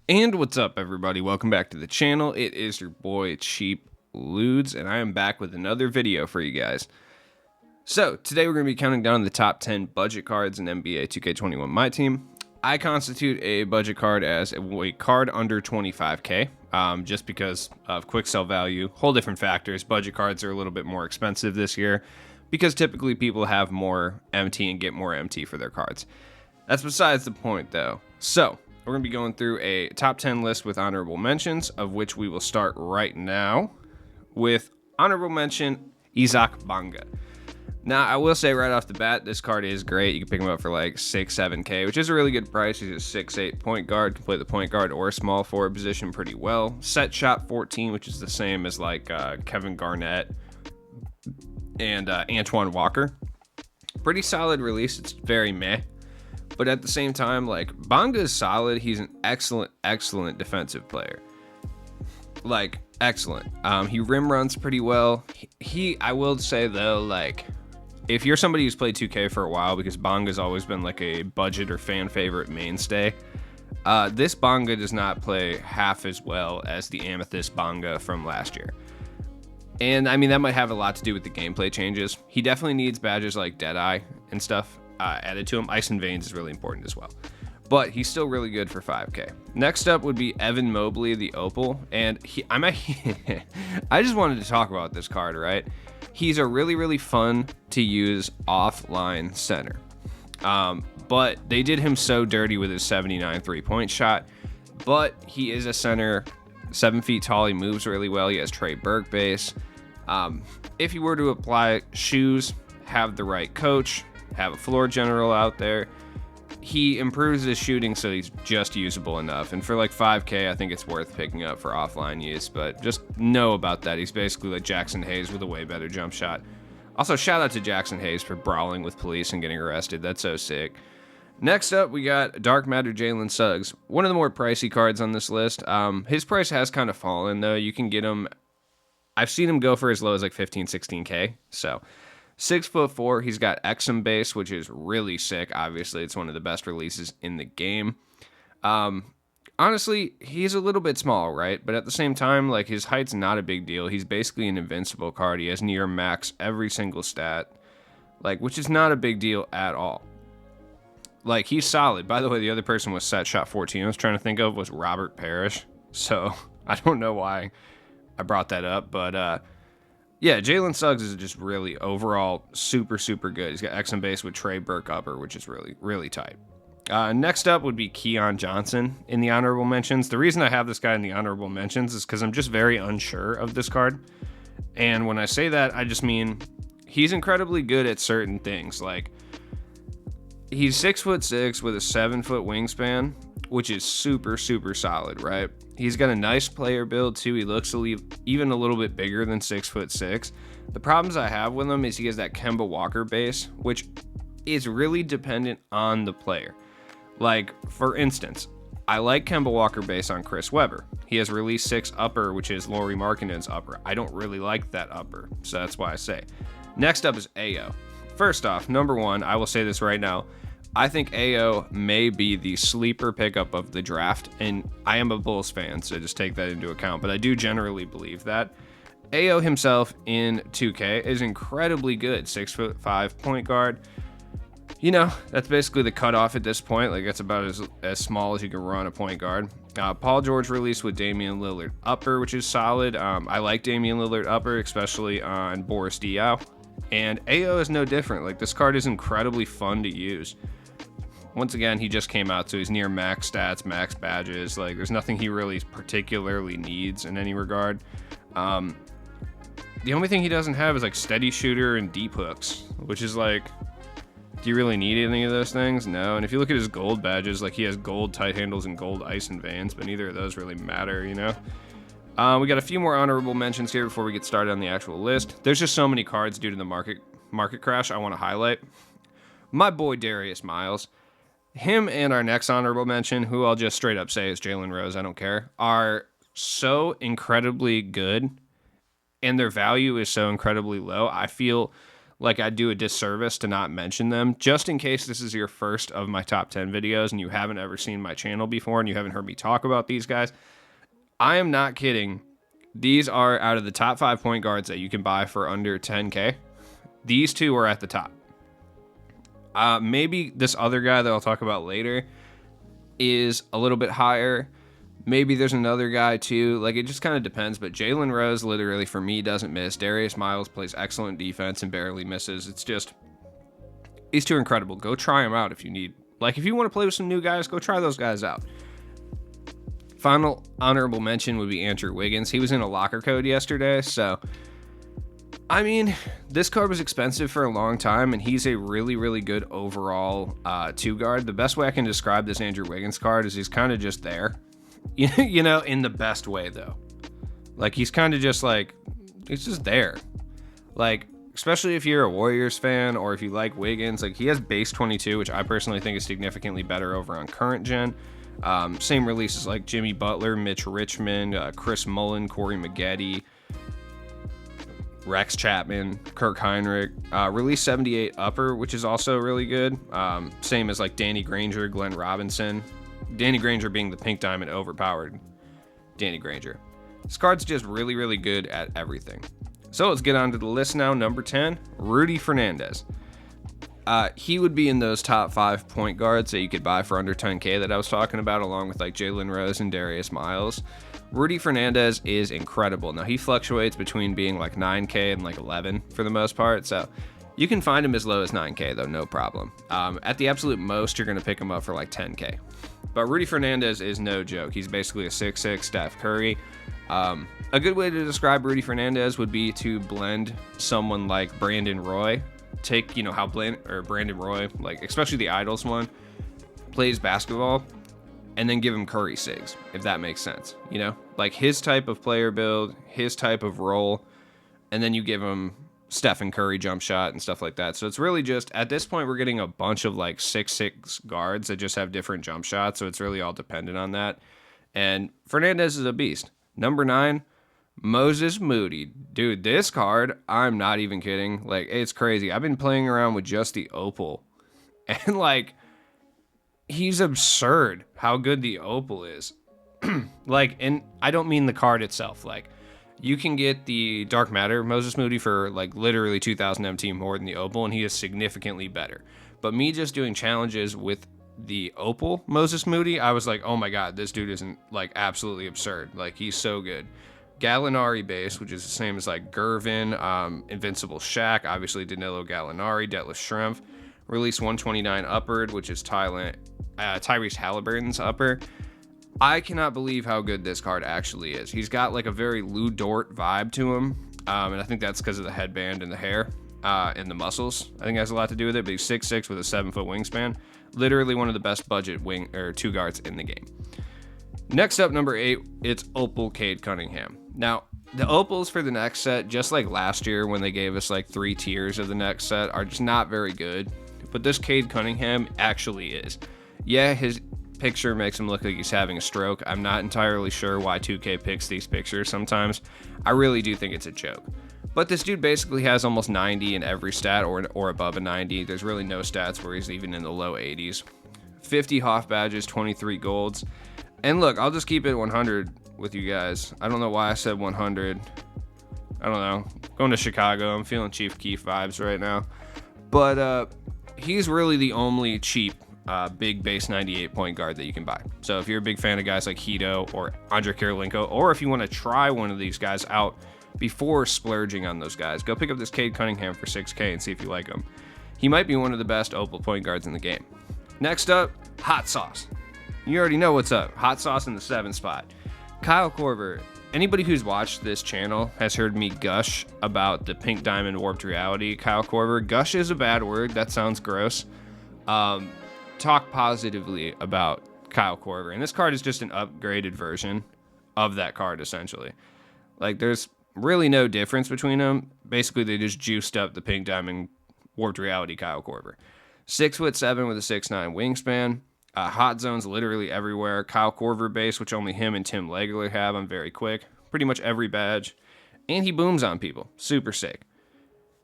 And what's up, everybody? Welcome back to the channel. It is your boy Cheap Ludes, and I am back with another video for you guys. So today we're going to be counting down the top 10 budget cards in NBA 2K21 My Team. I constitute a budget card as a card under 25k, just because of quick sell value, whole different factors. Budget cards are a little bit more expensive this year because typically people have more MT and get more MT for their cards. That's besides the point, though. So we're going to be going through a top 10 list with honorable mentions, of which we will start right now with honorable mention Isaac Bonga. Now, I will say right off the bat, this card is great. You can pick him up for like 6-7k, which is a really good price. He's a 6'8 point guard, can play the point guard or small forward position pretty well. Set shot 14, which is the same as like Kevin Garnett and Antoine Walker. Pretty solid release. It's very meh. But at the same time, like, Bonga is solid. He's an excellent defensive player. Like, excellent. He rim runs pretty well. I will say, though, like, if you're somebody who's played 2K for a while, because Bonga's always been, like, a budget or fan favorite mainstay, this Bonga does not play half as well as the Amethyst Bonga from last year. And, I mean, that might have a lot to do with the gameplay changes. He definitely needs badges like Deadeye and stuff added to him. Ice and Veins is really important as well. But he's still really good for 5k. Next up would be Evan Mobley, the Opal. And I just wanted to talk about this card, right? He's a really fun to use offline center. But they did him so dirty with his 79 3-point shot. But he is a center, 7 feet tall. He moves really well. He has Trey Burke base. If you were to apply shoes, have the right coach, have a floor general out there, he improves his shooting so he's just usable enough. And for like 5k, I think it's worth picking up for offline use, but just know about that. He's basically like Jackson Hayes with a way better jump shot. Also, shout out to Jackson Hayes for brawling with police and getting arrested. That's so sick. Next up, we got Dark Matter Jalen Suggs, one of the more pricey cards on this list. His price has kind of fallen, though. You can get him, I've seen him go for as low as like 15-16k, so 6'4", he's got Exum base, which is really sick. Obviously, it's one of the best releases in the game. Honestly, he's a little bit small, right? But at the same time, like, his height's not a big deal. He's basically an invincible card. He has near max every single stat, like, which is not a big deal at all. Like, he's solid. By the way, the other person was set shot 14 I was trying to think of was Robert Parrish. So I don't know why I brought that up, but yeah, Jalen Suggs is just really overall super good. He's got Exum base with Trey Burke upper, which is really tight. Next up would be Keon Johnson in the honorable mentions. The reason I have this guy in the honorable mentions is because I'm just very unsure of this card. And when I say that, I just mean he's incredibly good at certain things. Like, he's 6'6" with a 7-foot wingspan, which is super solid, right? He's got a nice player build too. He looks even a little bit bigger than 6'6". The problems I have with him is he has that Kemba Walker base, which is really dependent on the player. Like, for instance, I like Kemba Walker base on Chris Webber. He has release 6 upper, which is Lauri Markkanen's upper. I don't really like that upper, so that's why I say. Next up is AO. First off, number one, I will say this right now, I think AO may be the sleeper pickup of the draft, and I am a Bulls fan, so just take that into account, but I do generally believe that. AO himself in 2K is incredibly good, 6'5" point guard. You know, that's basically the cutoff at this point. Like, that's about as small as you can run a point guard. Paul George released with Damian Lillard upper, which is solid. I like Damian Lillard upper, especially on Boris Diaw. And AO is no different. Like, this card is incredibly fun to use. Once again, he just came out, so he's near max stats, max badges. Like, there's nothing he really particularly needs in any regard. The only thing he doesn't have is, like, steady shooter and deep hooks, which is, like, do you really need any of those things? No. And if you look at his gold badges, like, he has gold tight handles and gold ice and veins, but neither of those really matter, you know? We got a few more honorable mentions here before we get started on the actual list. There's just so many cards due to the market crash I want to highlight. My boy Darius Miles. Him and our next honorable mention, who I'll just straight up say is Jalen Rose, I don't care, are so incredibly good, and their value is so incredibly low. I feel like I'd do a disservice to not mention them, just in case this is your first of my top 10 videos and you haven't ever seen my channel before and you haven't heard me talk about these guys. I am not kidding. These are out of the top 5 point guards that you can buy for under 10K. These two are at the top. Maybe this other guy that I'll talk about later is a little bit higher. Maybe there's another guy too. Like, it just kind of depends. But Jalen Rose, literally, for me, doesn't miss. Darius Miles plays excellent defense and barely misses. It's just, these two are incredible. Go try them out if you need. Like, if you want to play with some new guys, go try those guys out. Final honorable mention would be Andrew Wiggins. He was in a locker code yesterday, so I mean, this card was expensive for a long time, and he's a really, really good overall 2-guard. The best way I can describe this Andrew Wiggins card is he's kind of just there. You know, in the best way, though. Like, he's kind of just like, he's just there. Like, especially if you're a Warriors fan or if you like Wiggins, like, he has base 22, which I personally think is significantly better over on current gen. Same releases like Jimmy Butler, Mitch Richmond, Chris Mullin, Corey Maggette, Rex Chapman, Kirk Heinrich, release 78 upper, which is also really good. Same as like Danny Granger, Glenn Robinson. Danny Granger being the pink diamond overpowered Danny Granger. This card's just really, really good at everything. So let's get on to the list now. Number 10, Rudy Fernandez. He would be in those top 5 point guards that you could buy for under 10K that I was talking about, along with like Jalen Rose and Darius Miles. Rudy Fernandez is incredible. Now, he fluctuates between being like 9K and like 11 for the most part, so you can find him as low as 9K though, no problem. At the absolute most, you're going to pick him up for like 10K. But Rudy Fernandez is no joke. He's basically a 6'6" Steph Curry. A good way to describe Rudy Fernandez would be to blend someone like Brandon Roy. Take, you know, how Brandon Roy, like especially the Idols one, plays basketball, and then give him Curry sigs, if that makes sense. You know, like his type of player build, his type of role, and then you give him Stephen Curry jump shot and stuff like that. So it's really just, at this point, we're getting a bunch of like 6'6" guards that just have different jump shots. So it's really all dependent on that. And Fernandez is a beast. Number 9, Moses Moody. Dude, this card, I'm not even kidding. Like, it's crazy. I've been playing around with just the Opal. And like, he's absurd how good the Opal is. Like, and I don't mean the card itself. Like, you can get the Dark Matter Moses Moody for like literally 2,000 MT more than the Opal, and he is significantly better. But me just doing challenges with the Opal Moses Moody, I was like, oh my god, this dude isn't like absolutely absurd. Like, he's so good. Gallinari base, which is the same as like Gervin, Invincible Shaq, obviously Danilo Gallinari, Detlef Schrempf. Release 129 upward, which is Tyrese Halliburton's upper. I cannot believe how good this card actually is. He's got like a very Lou Dort vibe to him, and I think that's because of the headband and the hair and the muscles. I think that has a lot to do with it, but he's 6'6" with a 7-foot wingspan. Literally one of the best budget 2 guards in the game. Next up, number 8, it's Opal CADE Cunningham. Now, the Opals for the next set, just like last year when they gave us like 3 tiers of the next set, are just not very good. But this CADE Cunningham actually is. Yeah, his picture makes him look like he's having a stroke. I'm not entirely sure why 2K picks these pictures sometimes. I really do think it's a joke. But this dude basically has almost 90 in every stat or above a 90. There's really no stats where he's even in the low 80s. 50 Hoff badges, 23 golds. And look, I'll just keep it 100 with you guys. I don't know why I said 100. I don't know. Going to Chicago, I'm feeling Chief Keef vibes right now. But he's really the only cheap big base 98 point guard that you can buy. So if you're a big fan of guys like Hito or Andre Kirilenko, or if you want to try one of these guys out before splurging on those guys, go pick up this CADE Cunningham for 6K and see if you like him. He might be one of the best Opal point guards in the game. Next up, Hot Sauce. You already know what's up. Hot Sauce in the 7th spot. Kyle Korver. Anybody who's watched this channel has heard me gush about the Pink Diamond Warped Reality Kyle Korver. Gush is a bad word. That sounds gross. Talk positively about Kyle Korver. And this card is just an upgraded version of that card, essentially. Like, there's really no difference between them. Basically, they just juiced up the Pink Diamond Warped Reality Kyle Korver. 6'7" with a 6'9" wingspan. Hot zones literally everywhere. Kyle Korver base, which only him and Tim Legler have. I'm very quick. Pretty much every badge. And he booms on people. Super sick.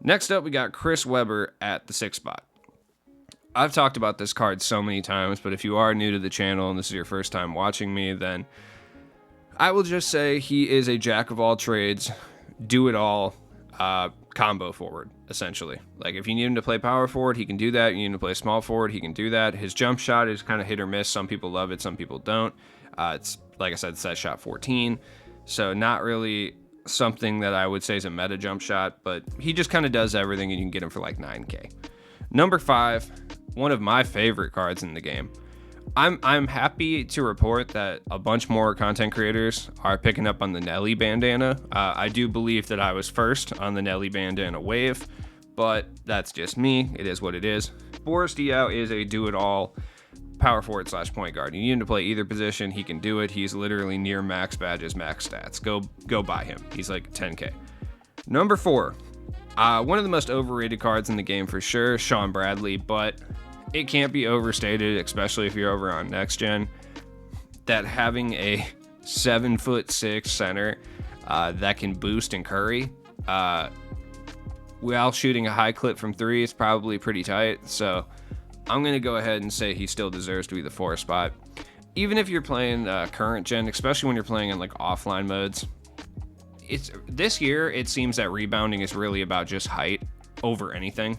Next up, we got Chris Webber at the 6th spot. I've talked about this card so many times, but if you are new to the channel and this is your first time watching me, then I will just say he is a jack of all trades, do it all, combo forward, essentially. Like, if you need him to play power forward, he can do that. You need him to play small forward, he can do that. His jump shot is kind of hit or miss. Some people love it, some people don't. It's, like I said, set shot 14, so not really something that I would say is a meta jump shot, but he just kind of does everything, and you can get him for like 9K. Number 5, one of my favorite cards in the game. I'm happy to report that a bunch more content creators are picking up on the Nelly bandana. I do believe that I was first on the Nelly bandana wave, but that's just me. It is what it is. Boris Diaw is a do-it-all power forward / point guard. You need him to play either position. He can do it. He's literally near max badges, max stats. Go buy him. He's like 10K. Number 4, one of the most overrated cards in the game for sure, Sean Bradley, but it can't be overstated, especially if you're over on next gen, that having a 7'6" center that can boost and curry while shooting a high clip from 3 is probably pretty tight. So I'm going to go ahead and say he still deserves to be the 4th spot. Even if you're playing current gen, especially when you're playing in like offline modes, this year it seems that rebounding is really about just height over anything.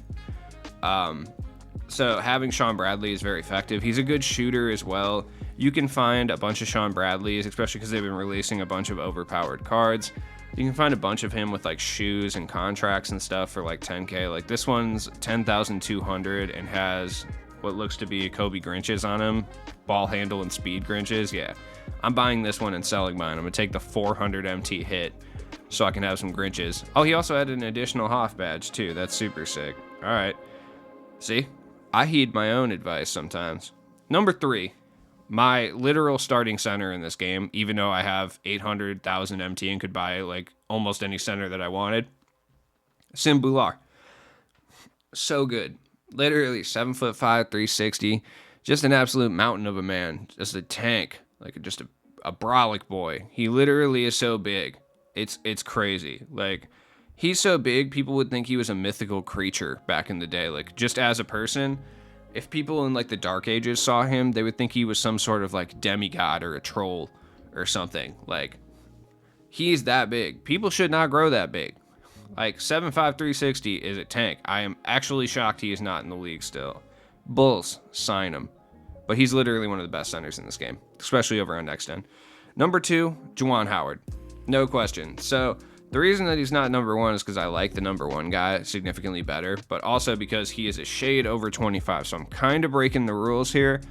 So having Sean Bradley is very effective. He's a good shooter as well. You can find a bunch of Sean Bradleys, especially because they've been releasing a bunch of overpowered cards. You can find a bunch of him with like shoes and contracts and stuff for like 10K. Like this one's 10,200 and has what looks to be Kobe Grinches on him, ball handle and speed Grinches. Yeah, I'm buying this one and selling mine. I'm gonna take the 400 MT hit so I can have some Grinches. Oh, he also had an additional Hoff badge too. That's super sick. All right, see, I heed my own advice sometimes. Number 3, my literal starting center in this game, even though I have 800,000 MT and could buy like almost any center that I wanted, Sim Bular. So good. Literally 7'5", 360, just an absolute mountain of a man, just a tank, like just a brolic boy. He literally is so big. It's crazy. Like, he's so big, people would think he was a mythical creature back in the day. Like, just as a person, if people in like the Dark Ages saw him, they would think he was some sort of like demigod or a troll or something. Like, he's that big. People should not grow that big. Like, 7'5", 360 is a tank. I am actually shocked he is not in the league still. Bulls, sign him. But he's literally one of the best centers in this game, especially over on Next Gen. Number 2, Juwan Howard. No question. So the reason that he's not number 1 is because I like the number 1 guy significantly better, but also because he is a shade over 25. So I'm kind of breaking the rules here.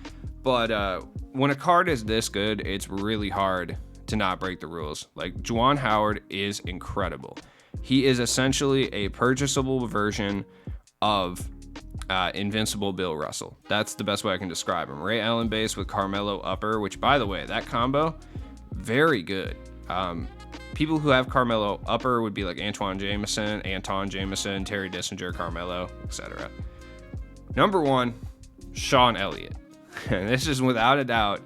But when a card is this good, it's really hard to not break the rules. Like, Juwan Howard is incredible. He is essentially a purchasable version of Invincible Bill Russell. That's the best way I can describe him. Ray Allen base with Carmelo upper, which, by the way, that combo, very good. People who have Carmelo upper would be like Anton Jameson, Terry Dissinger, Carmelo, etc. Number 1, Sean Elliott. And this is without a doubt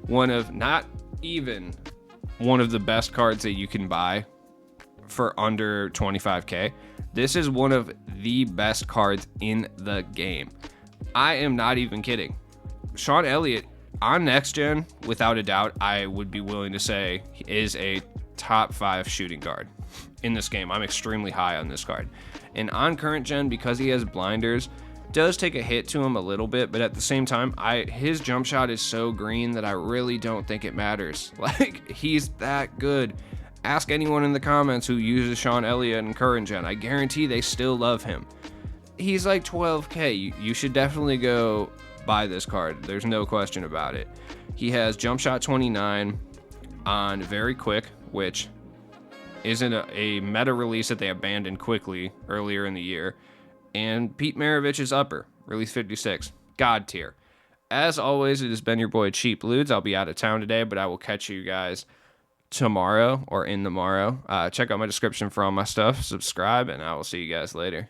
not even one of the best cards that you can buy for under 25K. This is one of the best cards in the game. I am not even kidding. Sean Elliott on Next Gen, without a doubt, I would be willing to say is a top 5 shooting guard in this game. I'm extremely high on this card. And on current gen, because he has blinders, does take a hit to him a little bit, but at the same time, his jump shot is so green that I really don't think it matters. Like, he's that good. Ask anyone in the comments who uses Sean Elliott in current gen. I guarantee they still love him. He's like 12K. You should definitely go buy this card. There's no question about it. He has jump shot 29 on very quick, which isn't a meta release that they abandoned quickly earlier in the year. And Pete Maravich's upper, release 56, God tier. As always, it has been your boy Cheap Ludes. I'll be out of town today, but I will catch you guys tomorrow or in tomorrow. Check out my description for all my stuff. Subscribe, and I will see you guys later.